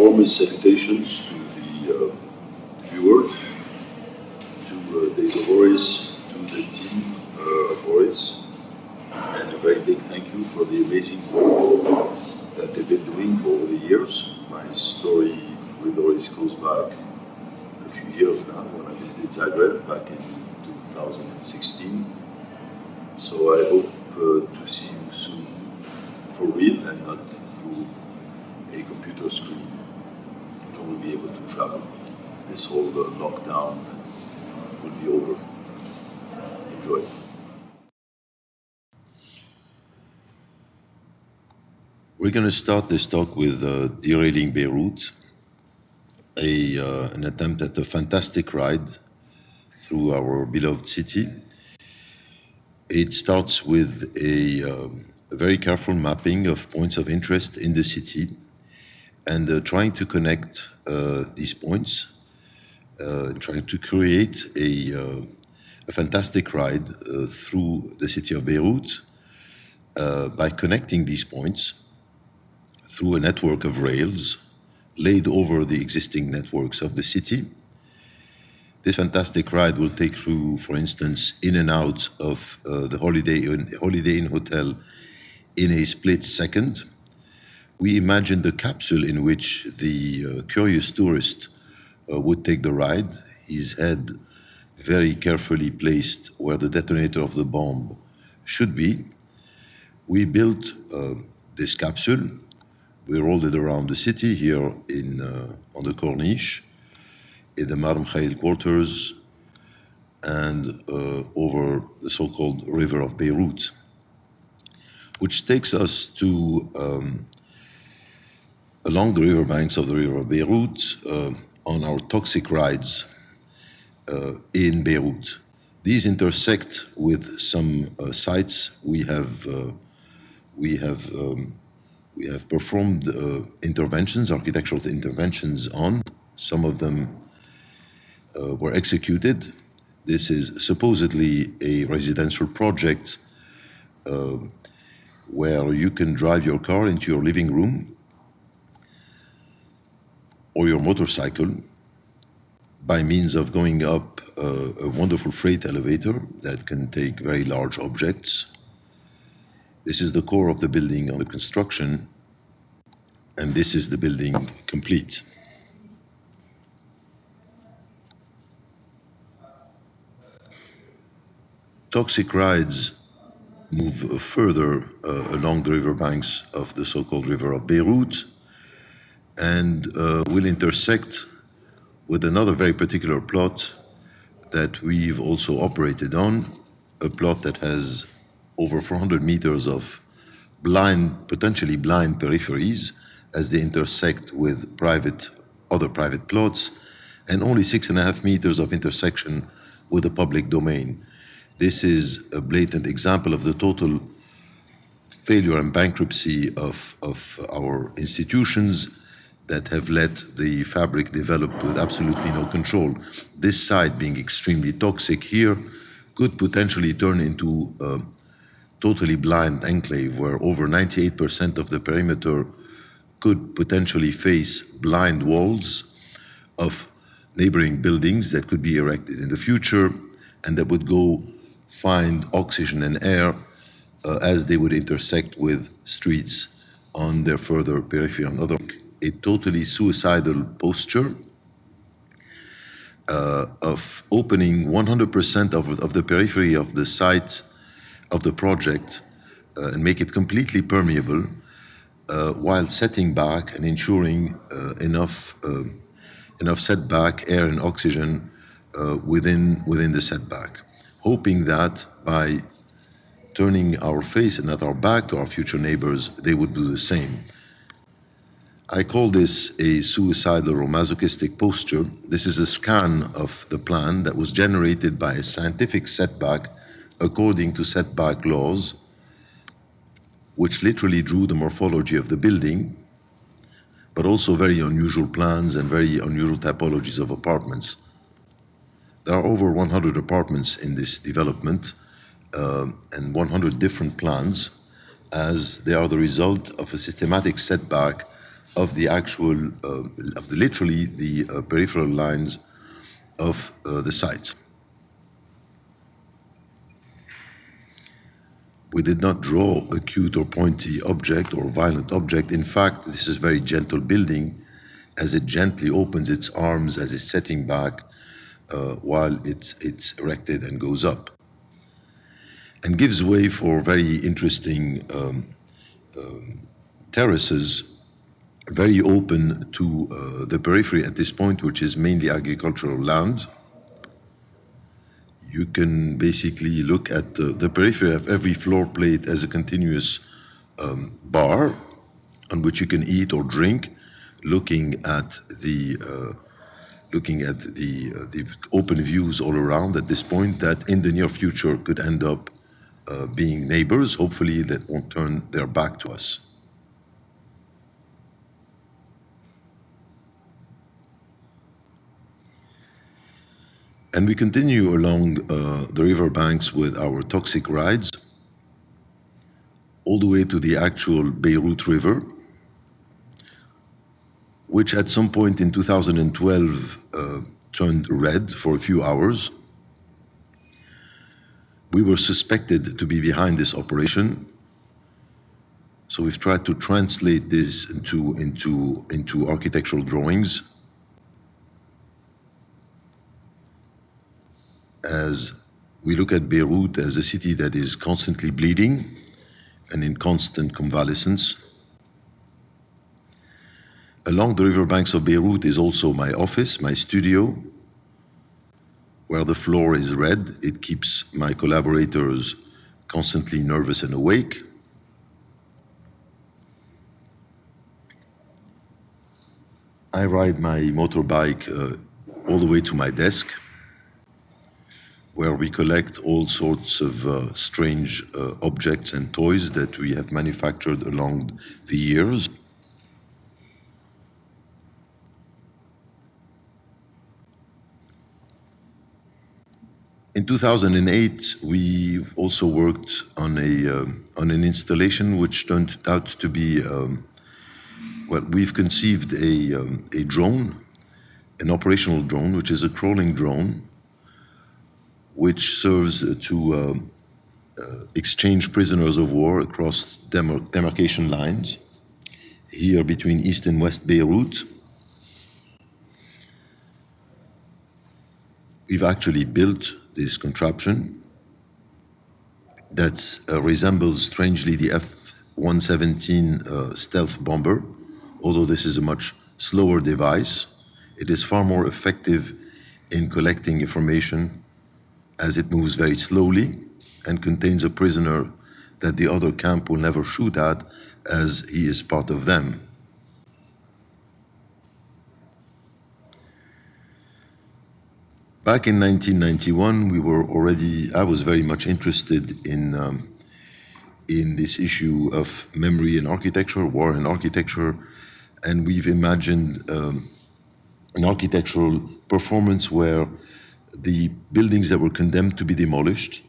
warmest salutations to the viewers, to Days of Oris, to the team of Oris, and a very big thank you for the amazing work that they've been doing for over the years. My story with Oris goes back a few years now, when I visited Zagreb back in 2016. So I hope to see you soon for real and not through a computer screen. You will be able to travel. This whole lockdown will be over. Enjoy. We're going to start this talk with Derailing Beirut, an attempt at a fantastic ride through our beloved city. It starts with a very careful mapping of points of interest in the city and trying to connect these points, trying to create a fantastic ride through the city of Beirut by connecting these points through a network of rails laid over the existing networks of the city. This fantastic ride will take you, for instance, in and out of the Holiday Inn Hotel in a split second. We imagined a capsule in which the curious tourist would take the ride, his head very carefully placed where the detonator of the bomb should be. We built this capsule. We rolled it around the city here on the Corniche, in the MAXXI quarters, and over the so-called River of Beirut, which takes us to along the riverbanks of the River of Beirut on our toxic rides in Beirut. These intersect with some sites we have performed interventions, architectural interventions on. Some of them were executed. This is supposedly a residential project where you can drive your car into your living room or your motorcycle by means of going up a wonderful freight elevator that can take very large objects. This is the core of the building under construction, and this is the building complete. Toxic rides move further along the riverbanks of the so-called River of Beirut and will intersect with another very particular plot that we've also operated on, a plot that has over 400 meters of potentially blind peripheries as they intersect with other private plots, and only 6.5 meters of intersection with the public domain. This is a blatant example of the total failure and bankruptcy of our institutions that have let the fabric develop with absolutely no control. This site, being extremely toxic here, could potentially turn into a totally blind enclave where over 98% of the perimeter could potentially face blind walls of neighboring buildings that could be erected in the future and that would go find oxygen and air as they would intersect with streets on their further periphery. A totally suicidal posture of opening 100% of the periphery of the site of the project and make it completely permeable while setting back and ensuring enough setback, air and oxygen within the setback, hoping that by turning our face and not our back to our future neighbors, they would do the same. I call this a suicidal or masochistic posture. This is a scan of the plan that was generated by a scientific setback according to setback laws, which literally drew the morphology of the building, but also very unusual plans and very unusual typologies of apartments. There are over 100 apartments in this development and 100 different plans, as they are the result of a systematic setback of the actual, literally the peripheral lines of the site. We did not draw a cute or pointy object or violent object. In fact, this is a very gentle building as it gently opens its arms as it's setting back while it's erected and goes up, and gives way for very interesting terraces, very open to the periphery at this point, which is mainly agricultural land. You can basically look at the periphery of every floor plate as a continuous bar on which you can eat or drink, looking at the open views all around at this point that in the near future could end up being neighbors, hopefully that won't turn their back to us. And we continue along the river banks with our toxic rides, all the way to the actual Beirut River, which at some point in 2012 turned red for a few hours. We were suspected to be behind this operation, so we've tried to translate this into architectural drawings. As we look at Beirut as a city that is constantly bleeding and in constant convalescence. Along the riverbanks of Beirut is also my office, my studio, where the floor is red. It keeps my collaborators constantly nervous and awake. I ride my motorbike all the way to my desk, where we collect all sorts of strange objects and toys that we have manufactured along the years. In 2008, we also worked on an installation which turned out to be, well, we've conceived a drone, an operational drone, which is a crawling drone, which serves to exchange prisoners of war across demarcation lines, here between East and West Beirut. We've actually built this contraption that resembles strangely the F-117 stealth bomber, although this is a much slower device. It is far more effective in collecting information as it moves very slowly and contains a prisoner that the other camp will never shoot at, as he is part of them. Back in 1991, I was very much interested in this issue of memory and architecture, war and architecture, and we've imagined an architectural performance where the buildings that were condemned to be demolished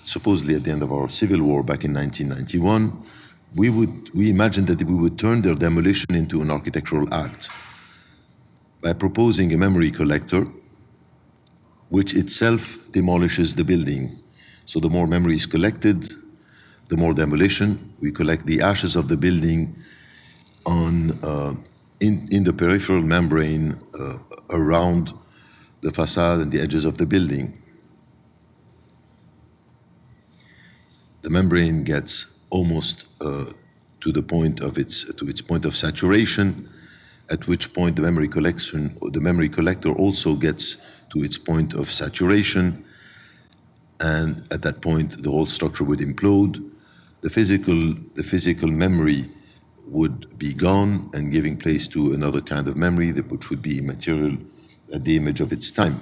supposedly at the end of our civil war back in 1991, we imagined that we would turn their demolition into an architectural act by proposing a memory collector, which itself demolishes the building. So the more memory is collected, the more demolition. We collect the ashes of the building in the peripheral membrane around the facade and the edges of the building. The membrane gets almost to its point of saturation, at which point the memory collector also gets to its point of saturation, and at that point the whole structure would implode. The physical memory would be gone and giving place to another kind of memory which would be immaterial at the image of its time.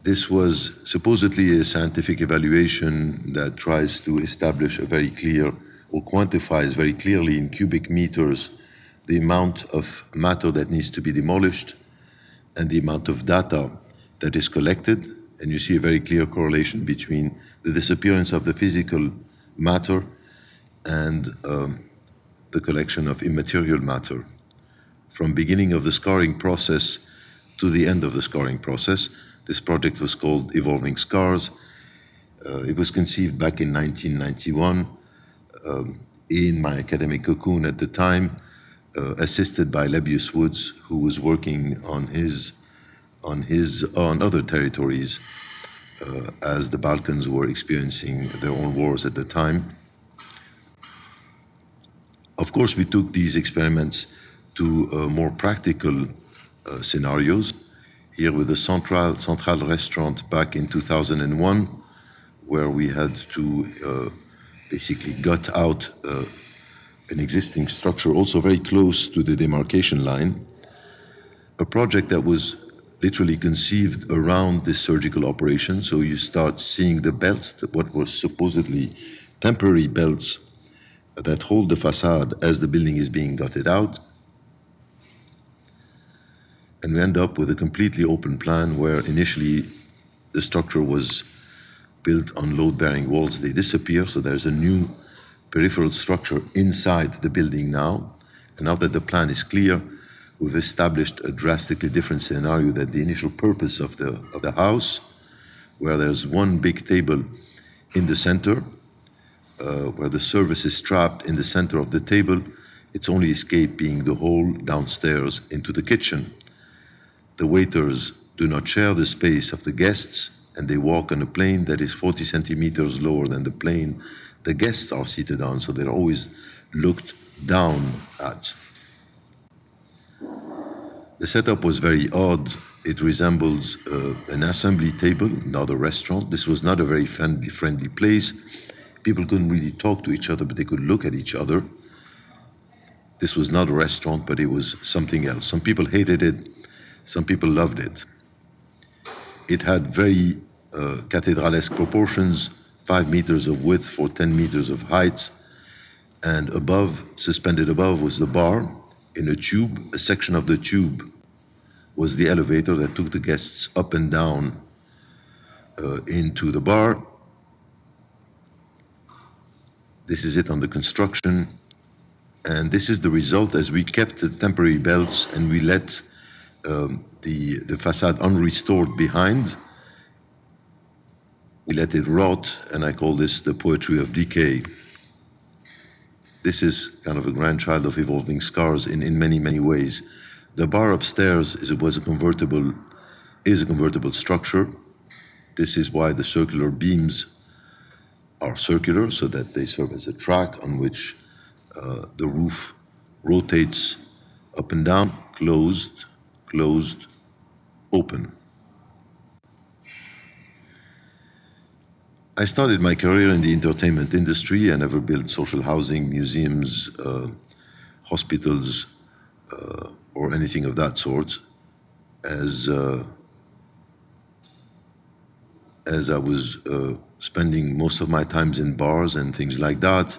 This was supposedly a scientific evaluation that tries to establish a very clear or quantifies very clearly in cubic meters the amount of matter that needs to be demolished and the amount of data that is collected. And you see a very clear correlation between the disappearance of the physical matter and the collection of immaterial matter. From beginning of the scarring process to the end of the scarring process, this project was called Evolving Scars. It was conceived back in 1991 in my academic cocoon at the time, assisted by Lebbeus Woods, who was working on other territories as the Balkans were experiencing their own wars at the time. Of course, we took these experiments to more practical scenarios. Here with the Central restaurant back in 2001, where we had to basically gut out an existing structure, also very close to the demarcation line. A project that was literally conceived around this surgical operation. So you start seeing the belts, what were supposedly temporary belts that hold the facade as the building is being gutted out. And we end up with a completely open plan where initially the structure was built on load-bearing walls. They disappear, so there's a new peripheral structure inside the building now. And now that the plan is clear, we've established a drastically different scenario than the initial purpose of the house, where there's one big table in the center, where the service is trapped in the center of the table. Its only escape being the hole downstairs into the kitchen. The waiters do not share the space of the guests, and they walk on a plane that is 40 centimeters lower than the plane the guests are seated on, so they're always looked down at. The setup was very odd. It resembles an assembly table, not a restaurant. This was not a very friendly place. People couldn't really talk to each other, but they could look at each other. This was not a restaurant, but it was something else. Some people hated it, some people loved it. It had very cathedralesque proportions, 5 meters of width for 10 meters of height, and above, suspended above, was the bar in a tube. A section of the tube was the elevator that took the guests up and down into the bar. This is it on the construction, and this is the result as we kept the temporary belts and we let the facade unrestored behind. We let it rot, and I call this the poetry of decay. This is kind of a grandchild of Evolving Scars in many, many ways. The bar upstairs is a convertible structure. This is why the circular beams are circular, so that they serve as a track on which the roof rotates up and down, closed, closed, open. I started my career in the entertainment industry. I never built social housing, museums, hospitals, or anything of that sort. As I was spending most of my times in bars and things like that,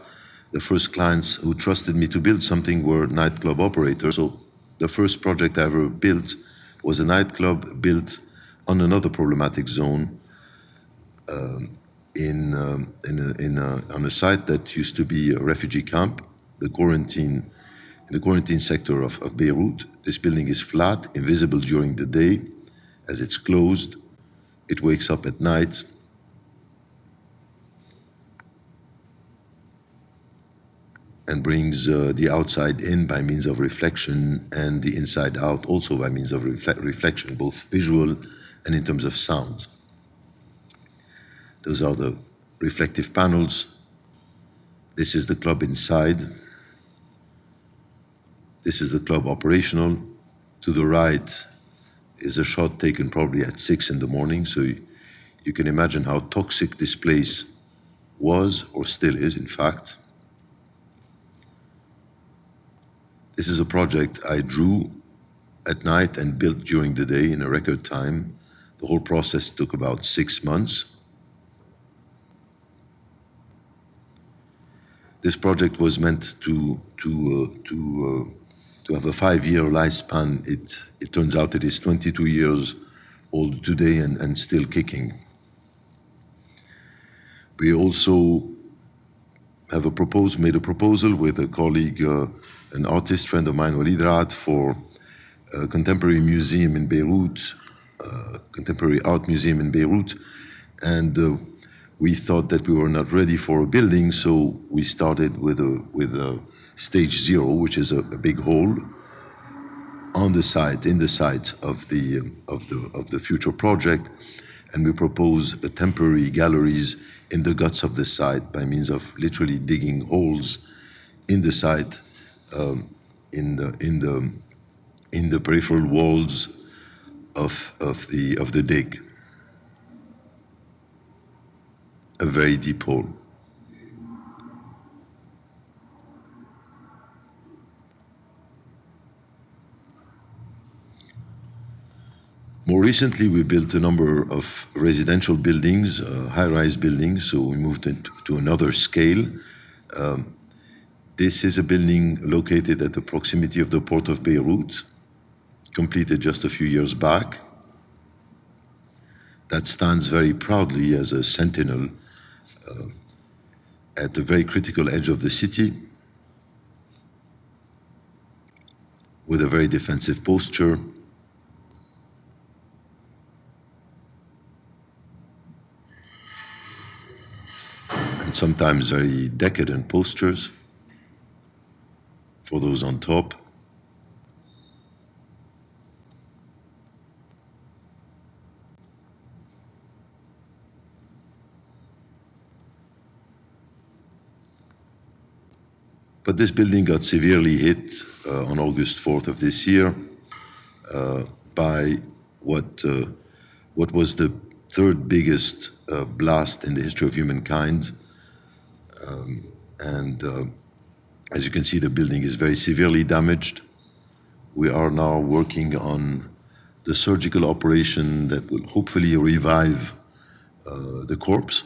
the first clients who trusted me to build something were nightclub operators. So the first project I ever built was a nightclub built on another problematic zone, on a site that used to be a refugee camp, in the quarantine sector of Beirut. This building is flat, invisible during the day. As it's closed, it wakes up at night. And brings the outside in by means of reflection, and the inside out also by means of reflection, both visual and in terms of sound. Those are the reflective panels. This is the club inside. This is the club operational. To the right is a shot taken probably at 6 in the morning, so you can imagine how toxic this place was, or still is, in fact. This is a project I drew at night and built during the day in a record time. The whole process took about 6 months. This project was meant to have a 5-year lifespan. It turns out it is 22 years old today and still kicking. We also have made a proposal with a colleague, an artist friend of mine, Walid Raad, for a contemporary museum in Beirut, contemporary art museum in Beirut, and we thought that we were not ready for a building, so we started with a stage 0, which is a big hall on the site, in the site of the future project, and we propose a temporary galleries in the guts of the site by means of literally digging holes in the site, in the peripheral walls of the dig. A very deep hole. More recently, we built a number of residential buildings, high-rise buildings, so we moved to another scale. This is a building located at the proximity of the port of Beirut, completed just a few years back, that stands very proudly as a sentinel at the very critical edge of the city, with a very defensive posture, and sometimes very decadent postures for those on top. But this building got severely hit on August 4th of this year by what was the third biggest blast in the history of humankind. As you can see, the building is very severely damaged. We are now working on the surgical operation that will hopefully revive the corpse.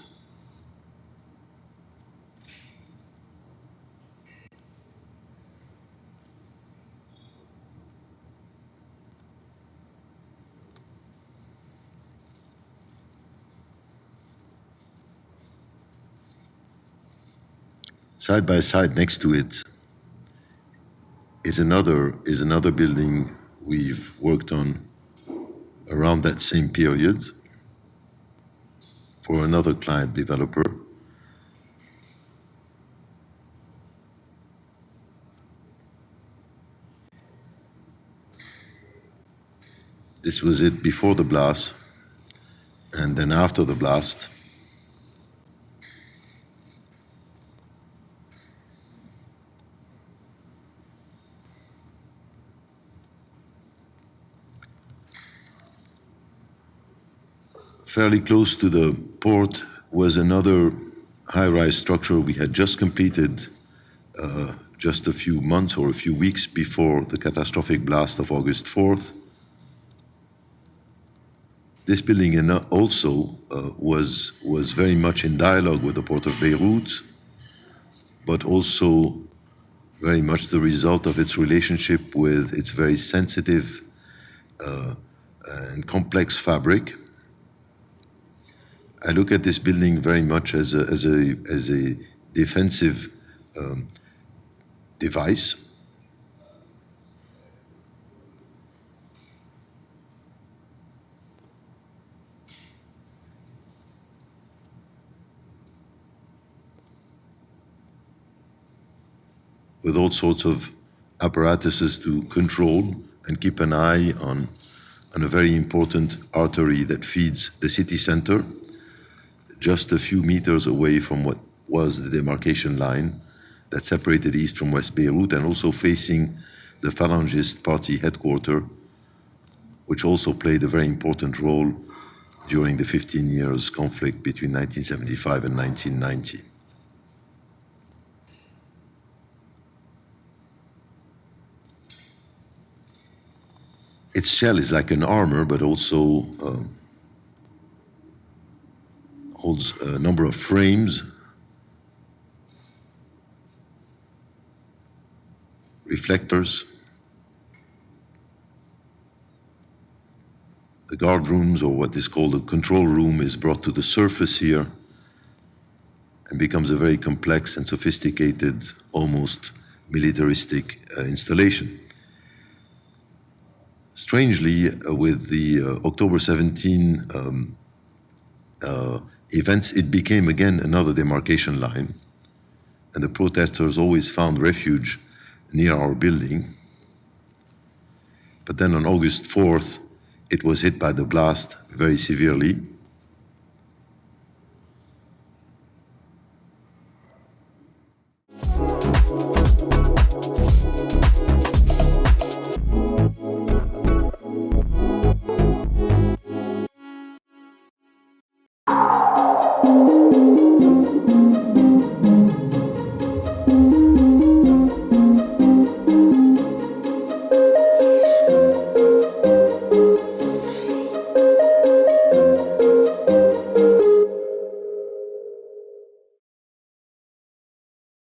Side by side next to it is another building we've worked on around that same period for another client developer. This was it before the blast, and then after the blast. Fairly close to the port was another high-rise structure we had just completed just a few months or a few weeks before the catastrophic blast of August 4th. This building also was very much in dialogue with the port of Beirut, but also very much the result of its relationship with its very sensitive and complex fabric. I look at this building very much as a defensive device. With all sorts of apparatuses to control and keep an eye on a very important artery that feeds the city center, just a few meters away from what was the demarcation line that separated East from West Beirut, and also facing the Falangist party headquarters, which also played a very important role during the 15 years conflict between 1975 and 1990. Its shell is like an armor, but also holds a number of frames reflectors. The guard rooms, or what is called a control room, is brought to the surface here and becomes a very complex and sophisticated, almost militaristic installation. Strangely, with the October 17 events, it became again another demarcation line, and the protesters always found refuge near our building. But then on August 4th, it was hit by the blast very severely,